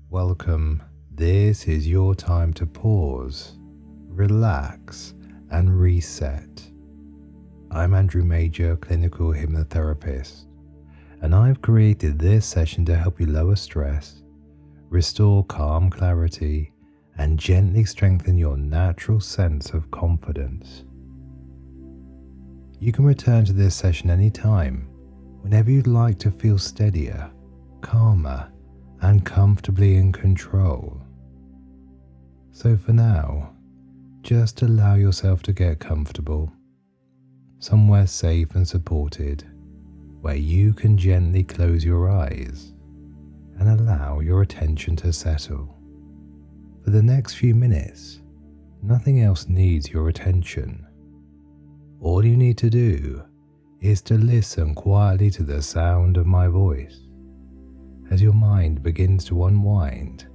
Welcome. This is your time to pause, relax, and reset. I'm Andrew Major, clinical hypnotherapist, and I've created this session to help you lower stress, restore calm clarity, and gently strengthen your natural sense of confidence. You can return to this session anytime, whenever you'd like to feel steadier, calmer, and comfortably in control. So for now, just allow yourself to get comfortable, somewhere safe and supported, where you can gently close your eyes and allow your attention to settle. For the next few minutes, nothing else needs your attention. All you need to do is to listen quietly to the sound of my voice as your mind begins to unwind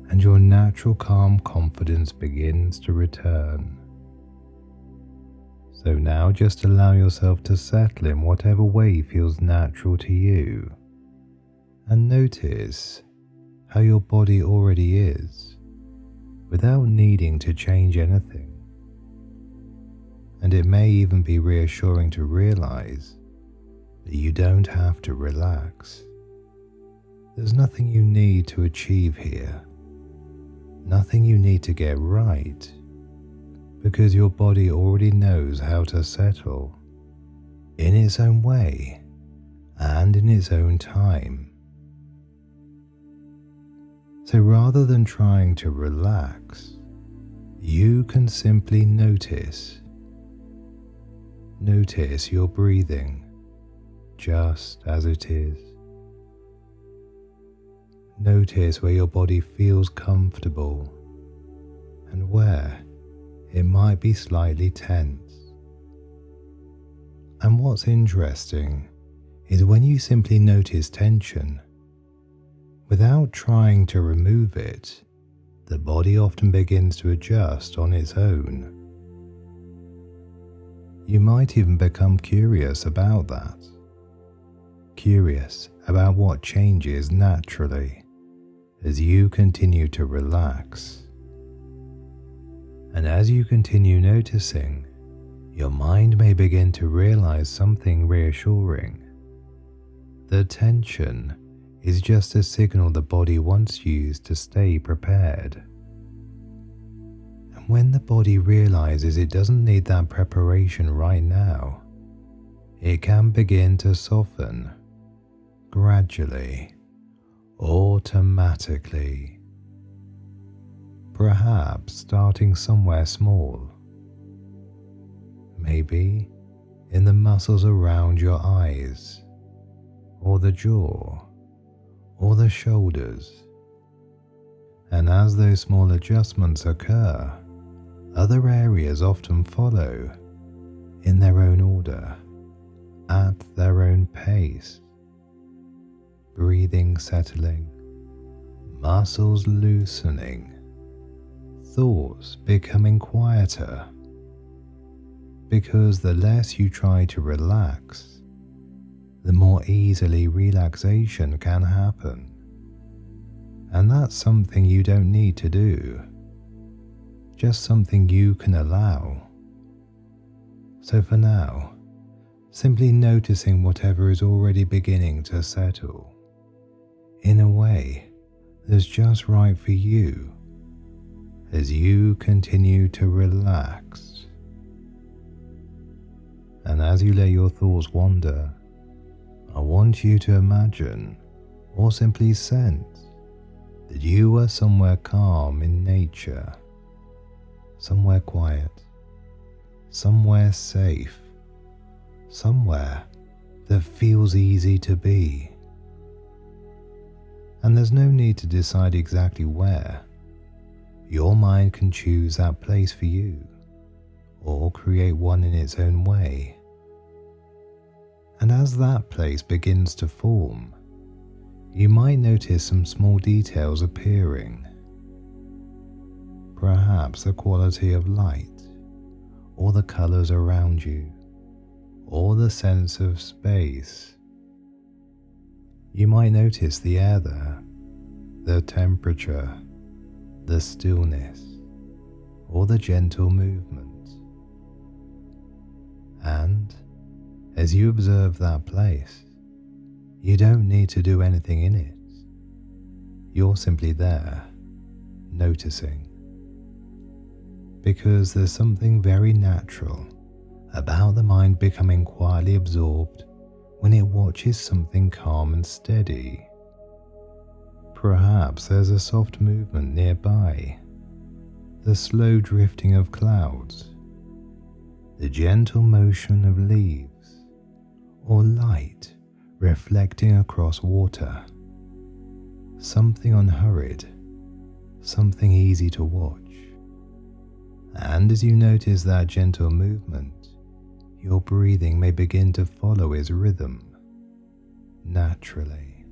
and your natural calm confidence begins to return. So now just allow yourself to settle in whatever way feels natural to you, and notice how your body already is without needing to change anything. And it may even be reassuring to realize that you don't have to relax. There's nothing you need to achieve here, nothing you need to get right, because your body already knows how to settle in its own way and in its own time. So rather than trying to relax, you can simply notice your breathing just as it is. Notice where your body feels comfortable and where it might be slightly tense. And what's interesting is when you simply notice tension, without trying to remove it, the body often begins to adjust on its own. You might even become curious about that. Curious about what changes naturally as you continue to relax. And as you continue noticing, your mind may begin to realize something reassuring. The tension is just a signal the body once used to stay prepared. And when the body realizes it doesn't need that preparation right now, it can begin to soften gradually, automatically, perhaps starting somewhere small, maybe in the muscles around your eyes, or the jaw, or the shoulders. And as those small adjustments occur, other areas often follow in their own order, at their own pace. Breathing settling, muscles loosening, thoughts becoming quieter. Because the less you try to relax, the more easily relaxation can happen. And that's something you don't need to do, just something you can allow. So for now, simply noticing whatever is already beginning to settle in a way that's just right for you as you continue to relax. And as you let your thoughts wander, I want you to imagine or simply sense that you are somewhere calm in nature, somewhere quiet, somewhere safe, somewhere that feels easy to be. And there's no need to decide exactly where. Your mind can choose that place for you, or create one in its own way. And as that place begins to form, you might notice some small details appearing. Perhaps the quality of light, or the colors around you, or the sense of space. You might notice the air there, the temperature, the stillness, or the gentle movement. And as you observe that place, you don't need to do anything in it. You're simply there, noticing. Because there's something very natural about the mind becoming quietly absorbed when it watches something calm and steady. Perhaps there's a soft movement nearby, the slow drifting of clouds, the gentle motion of leaves, or light reflecting across water. Something unhurried, something easy to watch. And as you notice that gentle movement, your breathing may begin to follow its rhythm, naturally,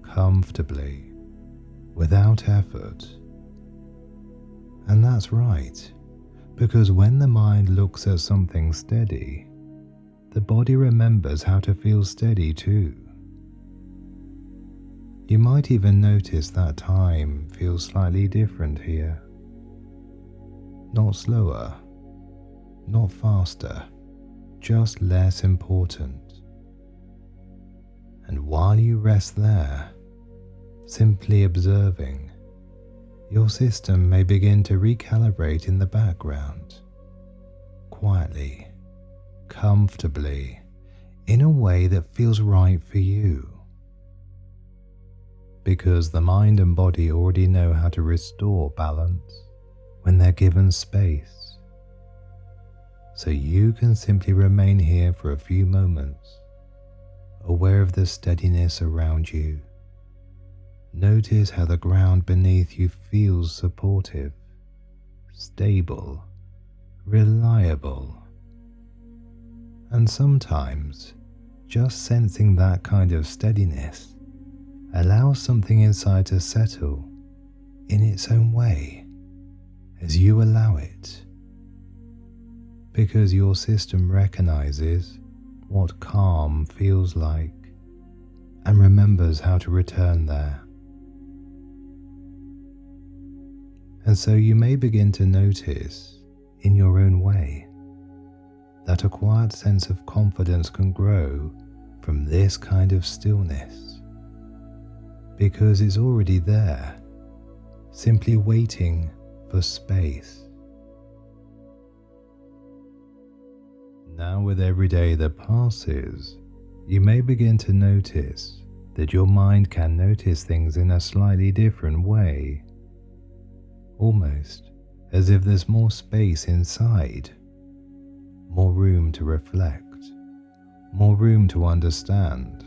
comfortably, without effort. And that's right, because when the mind looks at something steady, the body remembers how to feel steady too. You might even notice that time feels slightly different here. Not slower, not faster, just less important. And while you rest there, simply observing, your system may begin to recalibrate in the background, quietly, comfortably, in a way that feels right for you. Because the mind and body already know how to restore balance when they're given space. So you can simply remain here for a few moments, aware of the steadiness around you. Notice how the ground beneath you feels supportive, stable, reliable. And sometimes, just sensing that kind of steadiness allows something inside to settle in its own way as you allow it. Because your system recognizes what calm feels like and remembers how to return there. And so you may begin to notice, in your own way, that a quiet sense of confidence can grow from this kind of stillness, because it's already there, simply waiting for space. Now, with every day that passes, you may begin to notice that your mind can notice things in a slightly different way, almost as if there's more space inside, more room to reflect, more room to understand.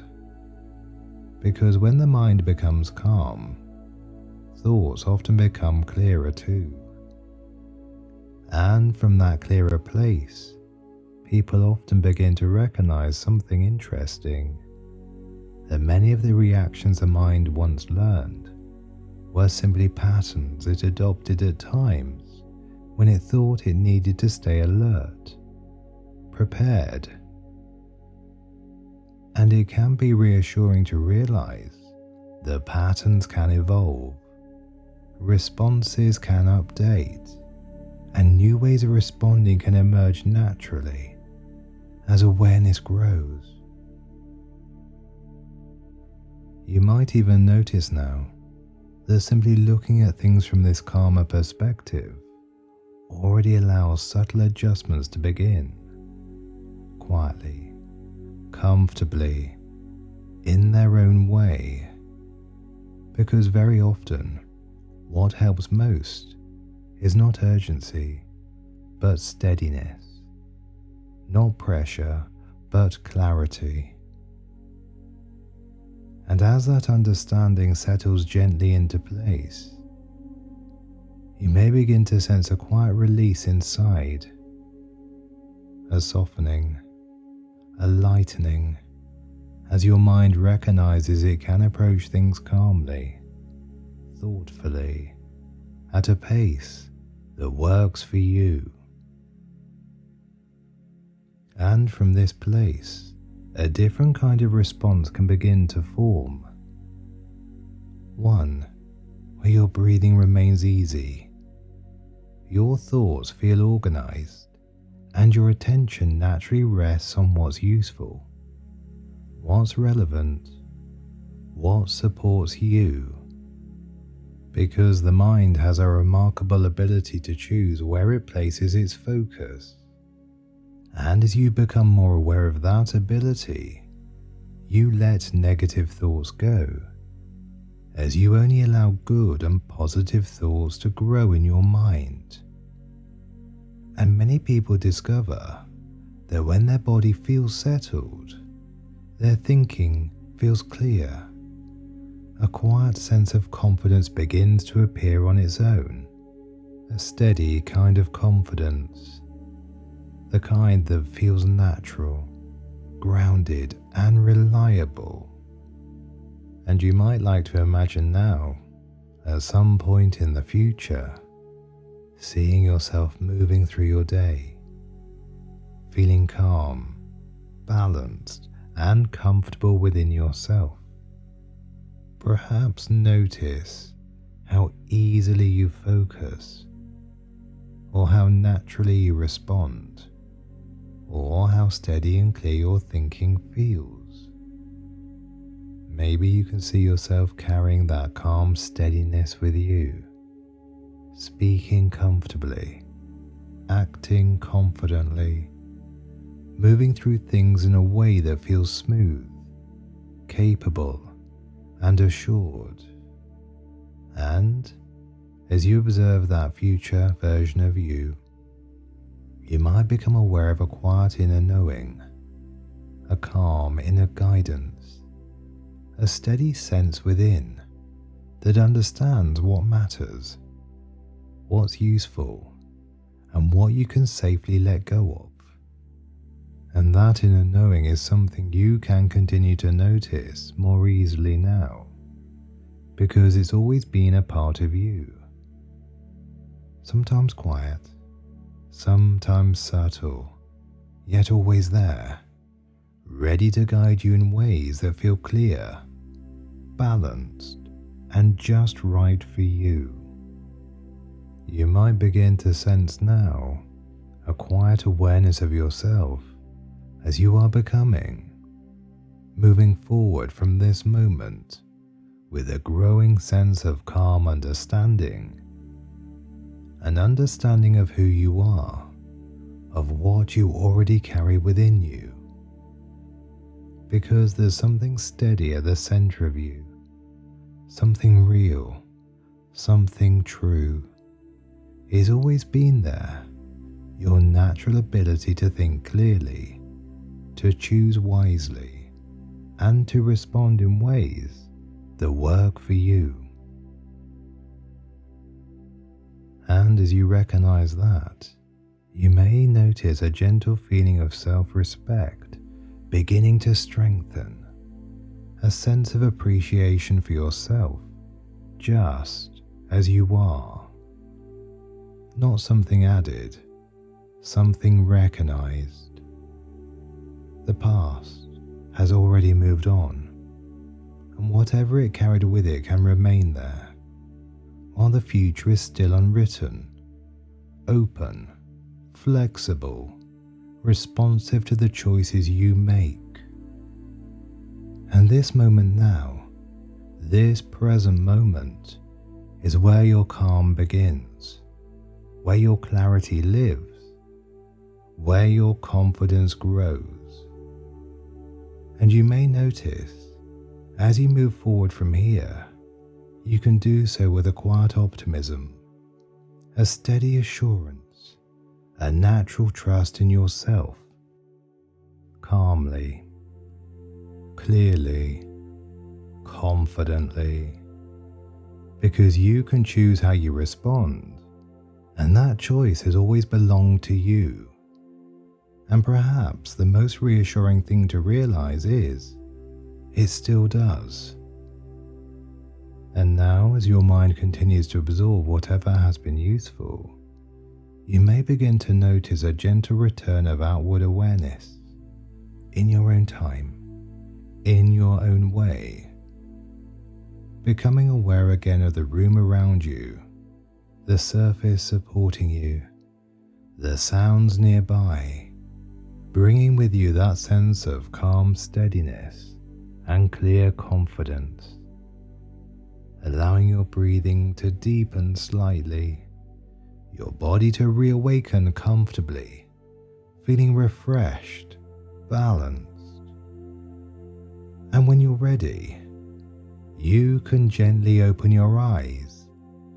Because when the mind becomes calm, thoughts often become clearer too. And from that clearer place, people often begin to recognize something interesting, that many of the reactions the mind once learned were simply patterns it adopted at times when it thought it needed to stay alert, prepared. And it can be reassuring to realize that patterns can evolve, responses can update, and new ways of responding can emerge naturally as awareness grows. You might even notice now that simply looking at things from this calmer perspective already allows subtle adjustments to begin, quietly, comfortably, in their own way. Because very often, what helps most is not urgency, but steadiness. Not pressure, but clarity. And as that understanding settles gently into place, you may begin to sense a quiet release inside, a softening, a lightening, as your mind recognizes it can approach things calmly, thoughtfully, at a pace that works for you. And from this place, a different kind of response can begin to form. One breathing remains easy, your thoughts feel organized, and your attention naturally rests on what's useful, what's relevant, what supports you. Because the mind has a remarkable ability to choose where it places its focus. And as you become more aware of that ability, you let negative thoughts go, as you only allow good and positive thoughts to grow in your mind. And many people discover that when their body feels settled, their thinking feels clear. A quiet sense of confidence begins to appear on its own, a steady kind of confidence, the kind that feels natural, grounded and reliable. And you might like to imagine now, at some point in the future, seeing yourself moving through your day, feeling calm, balanced, and comfortable within yourself. Perhaps notice how easily you focus, or how naturally you respond, or how steady and clear your thinking feels. Maybe you can see yourself carrying that calm steadiness with you, speaking comfortably, acting confidently, moving through things in a way that feels smooth, capable, and assured. And as you observe that future version of you, you might become aware of a quiet inner knowing, a calm inner guidance, a steady sense within that understands what matters, what's useful, and what you can safely let go of. And that inner knowing is something you can continue to notice more easily now, because it's always been a part of you. Sometimes quiet, sometimes subtle, yet always there, ready to guide you in ways that feel clear, balanced, and just right for you. You might begin to sense now a quiet awareness of yourself as you are becoming, moving forward from this moment with a growing sense of calm understanding, an understanding of who you are, of what you already carry within you. Because there's something steady at the center of you, something real, something true. It's always been there, your natural ability to think clearly, to choose wisely, and to respond in ways that work for you. And as you recognize that, you may notice a gentle feeling of self-respect beginning to strengthen, a sense of appreciation for yourself, just as you are. Not something added, something recognized. The past has already moved on, and whatever it carried with it can remain there, while the future is still unwritten, open, flexible, responsive to the choices you make. And this moment now, this present moment, is where your calm begins, where your clarity lives, where your confidence grows. And you may notice, as you move forward from here, you can do so with a quiet optimism, a steady assurance, a natural trust in yourself, calmly, clearly, confidently, because you can choose how you respond, and that choice has always belonged to you. And perhaps the most reassuring thing to realize is, it still does. And now, as your mind continues to absorb whatever has been useful, you may begin to notice a gentle return of outward awareness, in your own time, in your own way. becoming aware again of the room around you, the surface supporting you, the sounds nearby, bringing with you that sense of calm steadiness and clear confidence, allowing your breathing to deepen slightly, your body to reawaken comfortably, feeling refreshed, balanced. And when you're ready, you can gently open your eyes,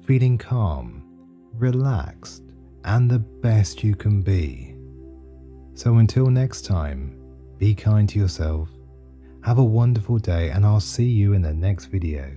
feeling calm, relaxed, and the best you can be. So until next time, be kind to yourself, have a wonderful day, and I'll see you in the next video.